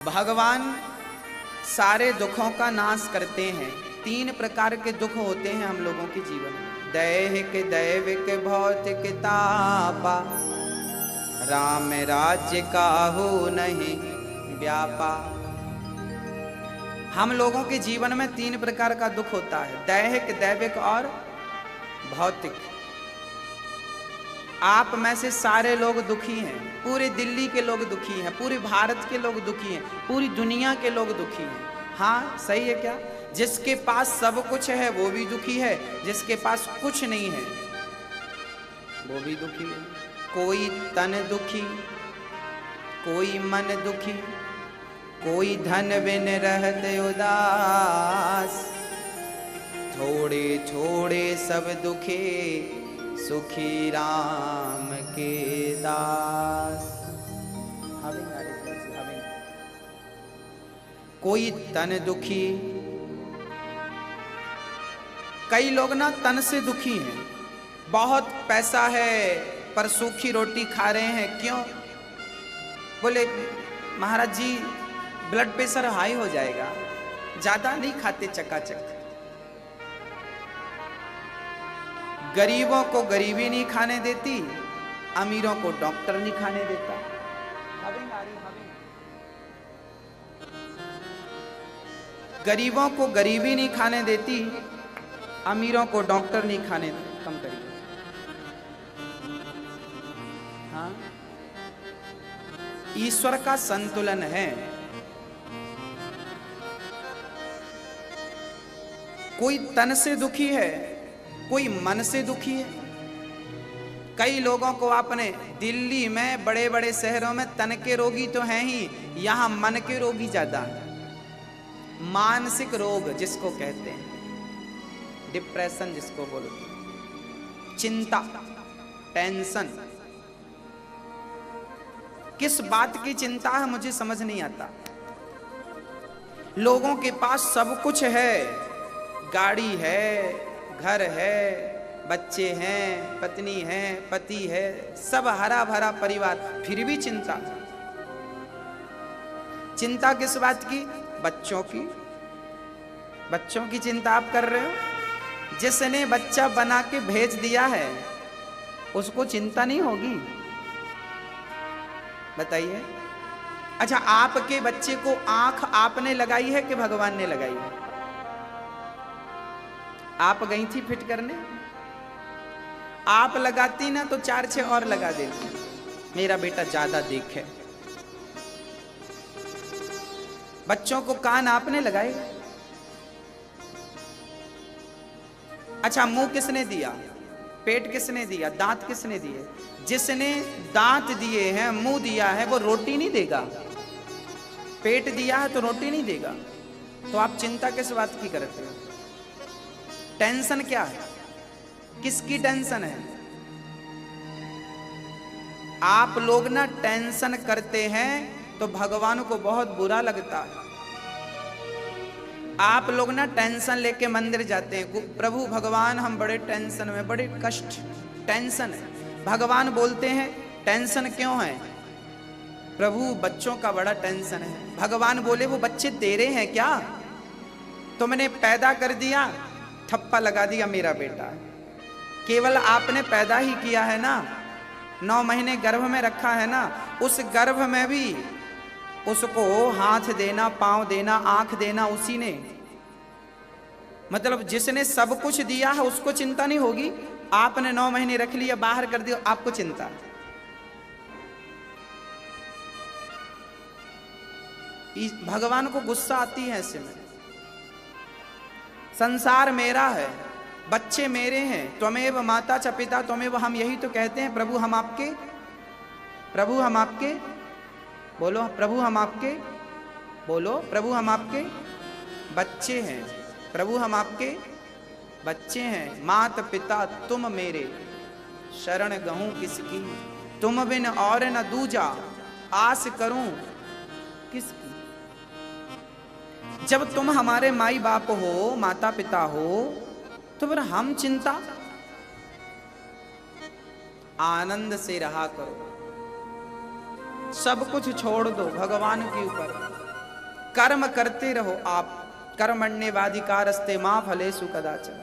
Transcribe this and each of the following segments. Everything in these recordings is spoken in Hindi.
भगवान सारे दुखों का नाश करते हैं। 3 प्रकार के दुख होते हैं हम लोगों के जीवन में, दैहिक, दैविक, भौतिक तापा। राम राज्य काहू नहीं व्यापा। हम लोगों के जीवन में 3 प्रकार का दुख होता है, दैहिक, दैविक और भौतिक। आप में से सारे लोग दुखी हैं, पूरे दिल्ली के लोग दुखी हैं, पूरे भारत के लोग दुखी हैं, पूरी दुनिया के लोग दुखी हैं। हाँ, सही है क्या? जिसके पास सब कुछ है वो भी दुखी है, जिसके पास कुछ नहीं है वो भी दुखी है। कोई तन दुखी, कोई मन दुखी, कोई धन बिन रहते उदास। थोड़े थोड़े सब दुखे, सुखी राम के दास। कोई तन दुखी, कई लोग ना तन से दुखी हैं, बहुत पैसा है पर सूखी रोटी खा रहे हैं। क्यों? बोले महाराज जी ब्लड प्रेशर हाई हो जाएगा, ज्यादा नहीं खाते चकाचक। गरीबों को गरीबी नहीं खाने देती, अमीरों को डॉक्टर नहीं खाने देता। गरीबों को गरीबी नहीं खाने देती, अमीरों को डॉक्टर नहीं खाने देता। कम करिए। हाँ, ईश्वर का संतुलन है। कोई तन से दुखी है, कोई मन से दुखी है। कई लोगों को आपने दिल्ली में, बड़े बड़े शहरों में तन के रोगी तो हैं ही, यहां मन के रोगी ज्यादा हैं। मानसिक रोग जिसको कहते हैं, डिप्रेशन जिसको बोलते हैं, चिंता, टेंशन। किस बात की चिंता है मुझे समझ नहीं आता। लोगों के पास सब कुछ है, गाड़ी है, घर है, बच्चे हैं, पत्नी है, पति है, सब हरा भरा परिवार, फिर भी चिंता। चिंता किस बात की? बच्चों की। बच्चों की चिंता आप कर रहे हो? जिसने बच्चा बना के भेज दिया है उसको चिंता नहीं होगी? बताइए। अच्छा, आपके बच्चे को आंख आपने लगाई है कि भगवान ने लगाई है? आप गई थी फिट करने? आप लगाती ना तो 4-6 और लगा देती, मेरा बेटा ज्यादा देखे। बच्चों को कान आपने लगाए? अच्छा, मुंह किसने दिया? पेट किसने दिया? दांत किसने दिए? जिसने दांत दिए हैं, मुंह दिया है, वो रोटी नहीं देगा? पेट दिया है तो रोटी नहीं देगा? तो आप चिंता किस बात की करते हो? टेंशन क्या है? किसकी टेंशन है? आप लोग ना टेंशन करते हैं तो भगवान को बहुत बुरा लगता है। आप लोग ना टेंशन लेके मंदिर जाते हैं, प्रभु भगवान हम बड़े टेंशन में, बड़े कष्ट, टेंशन है। भगवान बोलते हैं टेंशन क्यों है? प्रभु बच्चों का बड़ा टेंशन है। भगवान बोले वो बच्चे तेरे हैं क्या? तुमने पैदा कर दिया, ठप्पा लगा दिया मेरा बेटा। केवल आपने पैदा ही किया है ना, 9 महीने गर्भ में रखा है ना, उस गर्भ में भी उसको हाथ देना, पांव देना, आंख देना उसी ने। मतलब जिसने सब कुछ दिया है उसको चिंता नहीं होगी? आपने 9 महीने रख लिया, बाहर कर दिया, आपको चिंता। भगवान को गुस्सा आती है ऐसे में। संसार मेरा है, बच्चे मेरे हैं, त्वमेव माता च पिता त्वमेव। हम यही तो कहते हैं, प्रभु हम आपके, प्रभु हम आपके, बोलो प्रभु हम आपके, बोलो प्रभु हम आपके बच्चे हैं, प्रभु हम आपके बच्चे हैं। मात पिता तुम मेरे, शरण गहूं किसकी, तुम बिन और न दूजा, आस करूं किसकी। जब तुम हमारे माई बाप हो, माता पिता हो, तो फिर हम चिंता? आनंद से रहा करो। सब कुछ छोड़ दो भगवान के ऊपर। कर्म करते रहो आप। कर्मण्येवाधिकारस्ते मा फलेषु कदाचन।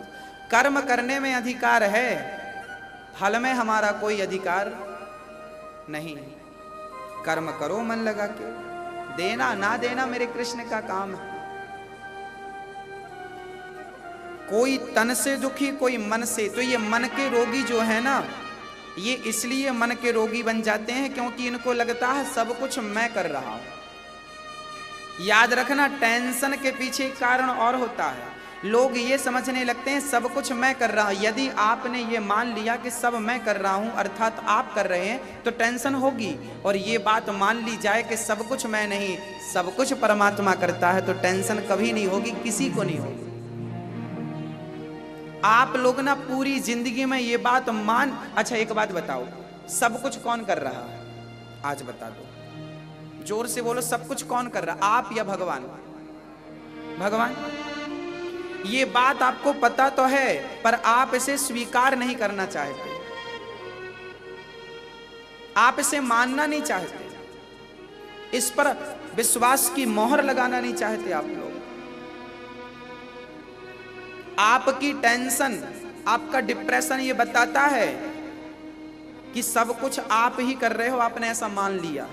कर्म करने में अधिकार है, फल में हमारा कोई अधिकार नहीं। कर्म करो मन लगा के, देना ना देना मेरे कृष्ण का काम है। कोई तन से दुखी, कोई मन से। तो ये मन के रोगी जो है ना, ये इसलिए मन के रोगी बन जाते हैं क्योंकि इनको लगता है सब कुछ मैं कर रहा हूं। याद रखना, टेंशन के पीछे कारण और होता है। लोग ये समझने लगते हैं सब कुछ मैं कर रहा हूं। यदि आपने ये मान लिया कि सब मैं कर रहा हूं अर्थात आप कर रहे हैं, तो टेंशन होगी। और ये बात मान ली जाए कि सब कुछ मैं नहीं, सब कुछ परमात्मा करता है, तो टेंशन कभी नहीं होगी, किसी को नहीं होगी। आप लोग ना पूरी जिंदगी में ये बात अच्छा एक बात बताओ, सब कुछ कौन कर रहा है? आज बता दो, जोर से बोलो, सब कुछ कौन कर रहा है, आप या भगवान? भगवान। ये बात आपको पता तो है, पर आप इसे स्वीकार नहीं करना चाहते, आप इसे मानना नहीं चाहते, इस पर विश्वास की मोहर लगाना नहीं चाहते आप लोग। आपकी टेंशन, आपका डिप्रेशन ये बताता है कि सब कुछ आप ही कर रहे हो। आपने ऐसा मान लिया,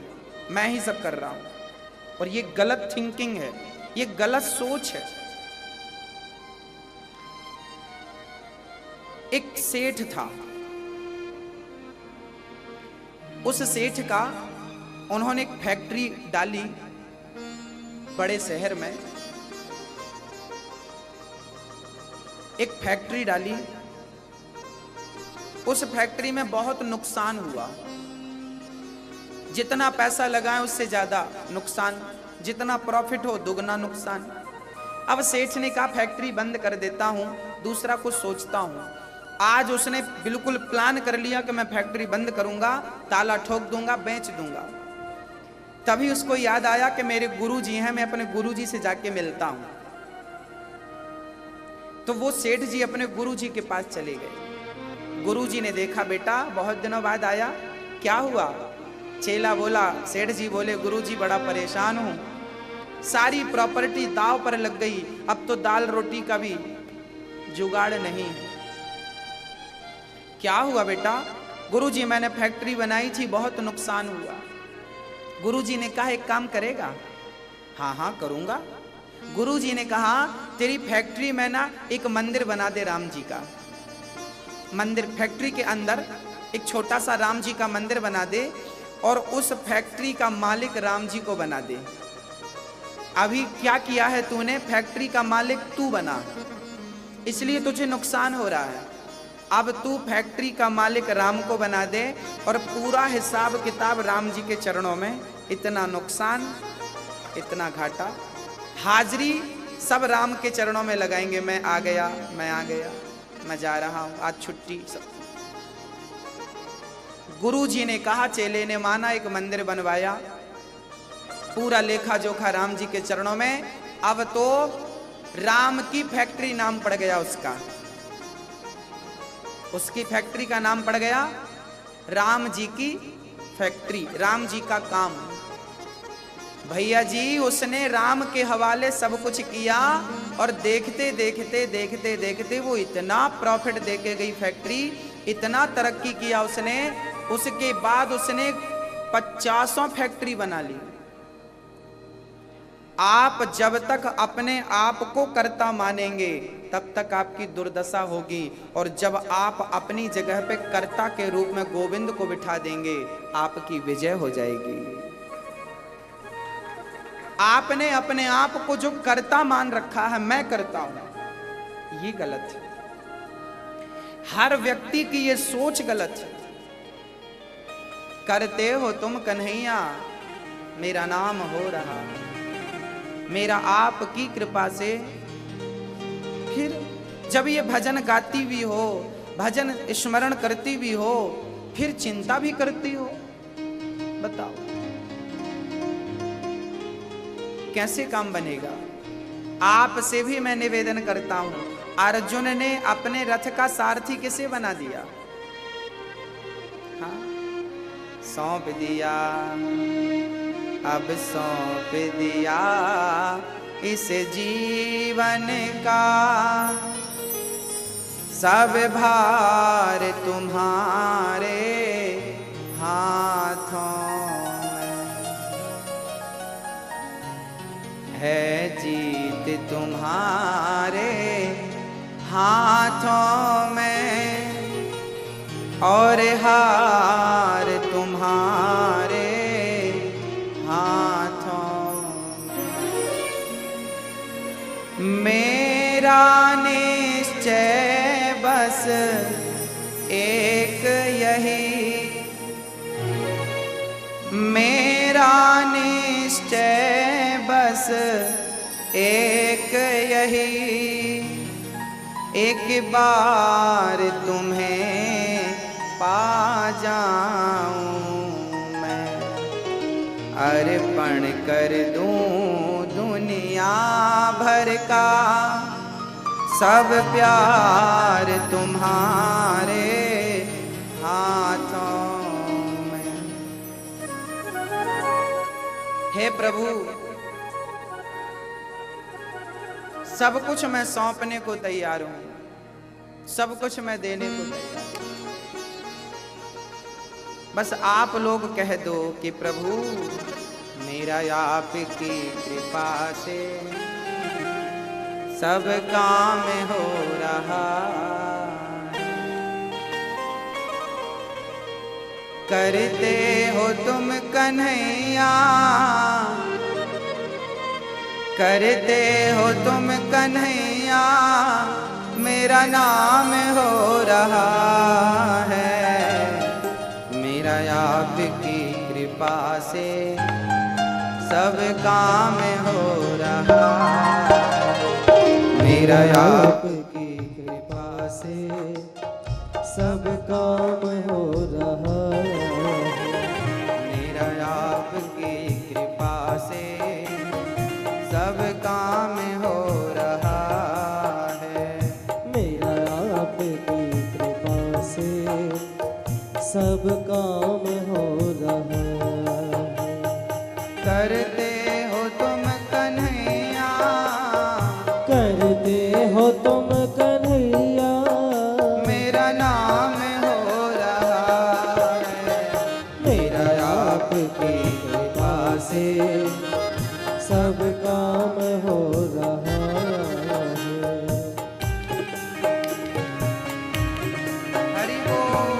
मैं ही सब कर रहा हूं। और ये गलत थिंकिंग है, ये गलत सोच है। एक सेठ था, उस सेठ का, उन्होंने एक फैक्ट्री डाली बड़े शहर में, एक फैक्ट्री डाली। उस फैक्ट्री में बहुत नुकसान हुआ, जितना पैसा लगाए उससे ज्यादा नुकसान, जितना प्रॉफिट हो दुगना नुकसान। अब सेठ ने कहा फैक्ट्री बंद कर देता हूं, दूसरा कुछ सोचता हूं। आज उसने बिल्कुल प्लान कर लिया कि मैं फैक्ट्री बंद करूंगा, ताला ठोक दूंगा, बेच दूंगा। तभी उसको याद आया कि मेरे गुरुजी हैं, मैं अपने गुरुजी से जाके मिलता हूं। तो वो सेठ जी अपने गुरुजी के पास चले गए। गुरुजी ने देखा बेटा बहुत दिनों बाद आया, क्या हुआ? चेला बोला, सेठ जी बोले गुरुजी बड़ा परेशान हूं, सारी प्रॉपर्टी दांव पर लग गई, अब तो दाल रोटी का भी जुगाड़ नहीं है। क्या हुआ बेटा? गुरुजी मैंने फैक्ट्री बनाई थी, बहुत नुकसान हुआ। गुरुजी ने कहा एक काम करेगा? हाँ हाँ करूंगा। गुरुजी ने कहा तेरी फैक्ट्री में ना एक मंदिर बना दे राम जी का। मंदिर, फैक्ट्री के अंदर एक छोटा सा राम जी का मंदिर बना दे और उस फैक्ट्री का मालिक राम जी को बना दे। अभी क्या किया है तूने? फैक्ट्री का मालिक तू बना, इसलिए तुझे नुकसान हो रहा है। अब तू फैक्ट्री का मालिक राम को बना दे और पूरा हिसाब किताब राम जी के चरणों में। इतना नुकसान, इतना घाटा, हाजिरी सब राम के चरणों में लगाएंगे। मैं आ गया, मैं आ गया, मैं जा रहा हूं, आज छुट्टी सब। गुरुजी ने कहा, चेले ने माना, एक मंदिर बनवाया, पूरा लेखा जोखा राम जी के चरणों में। अब तो राम की फैक्ट्री नाम पड़ गया उसका, उसकी फैक्ट्री का नाम पड़ गया राम जी की फैक्ट्री, राम जी का काम। भैया जी उसने राम के हवाले सब कुछ किया और देखते देखते देखते देखते वो इतना प्रॉफिट देके गई फैक्ट्री, इतना तरक्की किया उसने। उसके बाद उसने 50 फैक्ट्री बना ली। आप जब तक अपने आप को कर्ता मानेंगे तब तक आपकी दुर्दशा होगी, और जब आप अपनी जगह पे कर्ता के रूप में गोविंद को बिठा देंगे आपकी विजय हो जाएगी। आपने अपने आप को जो कर्ता मान रखा है, मैं करता हूं, ये गलत है। हर व्यक्ति की ये सोच गलत है। करते हो तुम कन्हैया, मेरा नाम हो रहा, मेरा आपकी कृपा से। फिर जब ये भजन गाती भी हो, भजन स्मरण करती भी हो, फिर चिंता भी करती हो, बताओ कैसे काम बनेगा? आपसे भी मैं निवेदन करता हूं, अर्जुन ने अपने रथ का सारथी किसे बना दिया? हाँ, सौंप दिया अब सौंप दिया इस जीवन का, सब भार तुम्हारे हाथों में है, जीत तुम्हारे हाथों में और हार तुम्हारे हाथों में। मेरा निश्चय बस एक यही, मेरा निश्चय बस एक यही, एक बार तुम्हें पा जाऊं मैं, अर्पण कर दूं दुनिया भर का, सब प्यार तुम्हारे हाथों में। हे प्रभु, सब कुछ मैं सौंपने को तैयार हूं, सब कुछ मैं देने को तैयार हूं, बस आप लोग कह दो कि प्रभु मेरा आपकी कृपा से सब काम हो रहा, करते हो तुम कन्हैया, करते हो तुम कन्हैया, मेरा नाम हो रहा है, मेरा आपकी कृपा से सब काम हो रहा है, मेरा आपकी कृपा से सब काम हो रहा है, मेरा आपकी कृपा से सब काम हो रहा है, मेरा आपकी कृपा से सब काम हो रहा है। करते हो तुम कन्हैया, करते हो तुम कन्हैया, मेरा नाम हो रहा है, मेरा आपकी कृपा से सब काम हो रहा है। हरि बोल।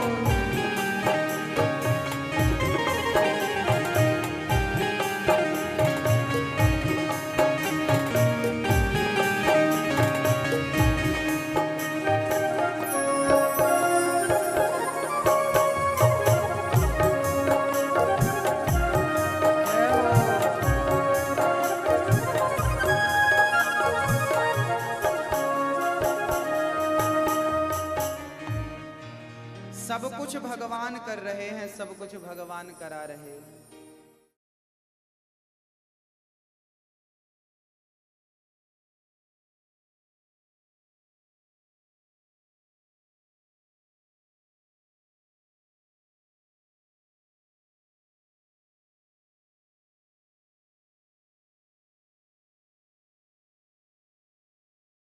सब कुछ भगवान कर रहे हैं, सब कुछ भगवान करा रहे हैं।